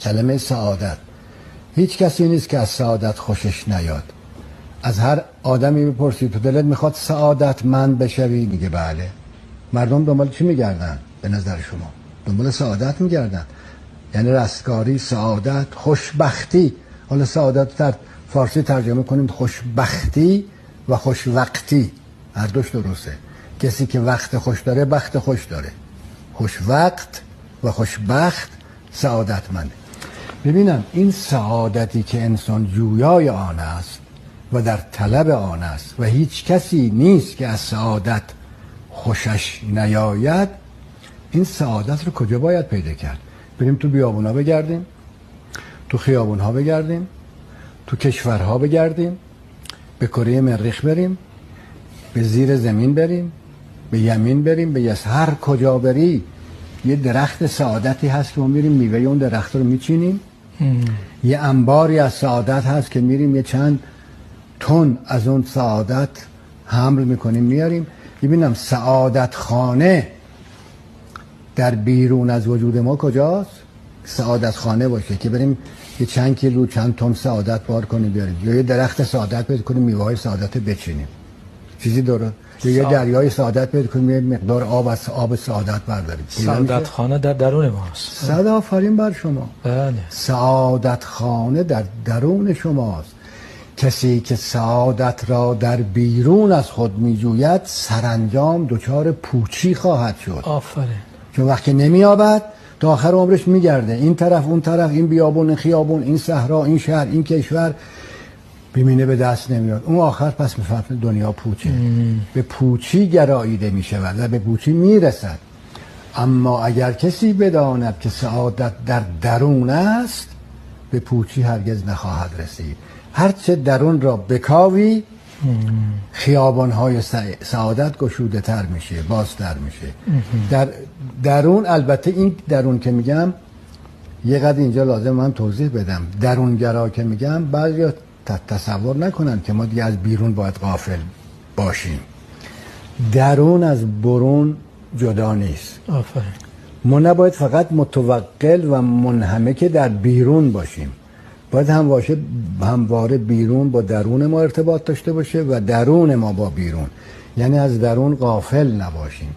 کلمه سعادت. هیچ کسی نیست که از سعادت خوشش نیاد. از هر آدمی بپرسید تو دلت میخواد سعادتمند بشوی؟ میگه بله. مردم دنبال چی میگردن به نظر شما؟ دنبال سعادت میگردن، یعنی رستگاری، سعادت، خوشبختی. حالا سعادت در فارسی ترجمه کنیم خوشبختی و خوشوقتی، هر دوش درسته. کسی که وقت خوش داره بخت خوش داره. خوشوقت و خوشبخت سعادتمنده. ببینم این سعادتی که انسان جویای آن است و در طلب آن است و هیچ کسی نیست که از سعادت خوشش نیاید، این سعادت رو کجا باید پیدا کرد؟ بریم تو بیابونا بگردیم، تو خیابونها بگردیم، تو کشورها بگردیم، به کره مریخ بریم، به زیر زمین بریم، به یمین بریم، به یس، هر کجا بری یه درخت سعادتی هست که ما میریم میوه اون درخت رو میچینیم. یه انباری از سعادت هست که میریم یه چند تن از اون سعادت حمل میکنیم میاریم. ببینم سعادت خانه در بیرون از وجود ما کجاست؟ سعادت خانه باشه که بریم یه چند کیلو چند تن سعادت بار کنیم بیاریم، یا یه درخت سعادت پیدا کنیم میوه های سعادت بچینیم، چیزی درست، یا یه دریای سعادت پیدا کنیم یه مقدار آب از آب سعادت برداریم. سعادت خانه در درون ماست. صد آفرین بر شما. بله. سعادت خانه در درون شماست. کسی که سعادت را در بیرون از خود میجوید سرانجام دچار پوچی خواهد شد. آفرین. چون وقتی نمیابد تا آخر عمرش میگرده این طرف اون طرف، این بیابون این خیابون، این صحرا این شهر این کشور، ببینه به دست نمیاد. اون آخر پس میفهمه دنیا پوچه. به پوچی گراییده میشود و به پوچی میرسد. اما اگر کسی بداند که سعادت در درون است، به پوچی هرگز نخواهد رسید. هرچه درون را بکاوی خیابان‌های سعادت گشوده تر میشه، بازتر میشه. در درون، البته این درون که میگم یه قدر اینجا لازم من توضیح بدم. درونگرا که میگم بعضی تصور نکنن که ما دیگه از بیرون باید غافل باشیم. درون از برون جدا نیست. آفرین. ما نباید فقط متوکل و منهمک در بیرون باشیم، باید همواره بیرون با درون ما ارتباط داشته باشه و درون ما با بیرون، یعنی از درون غافل نباشیم.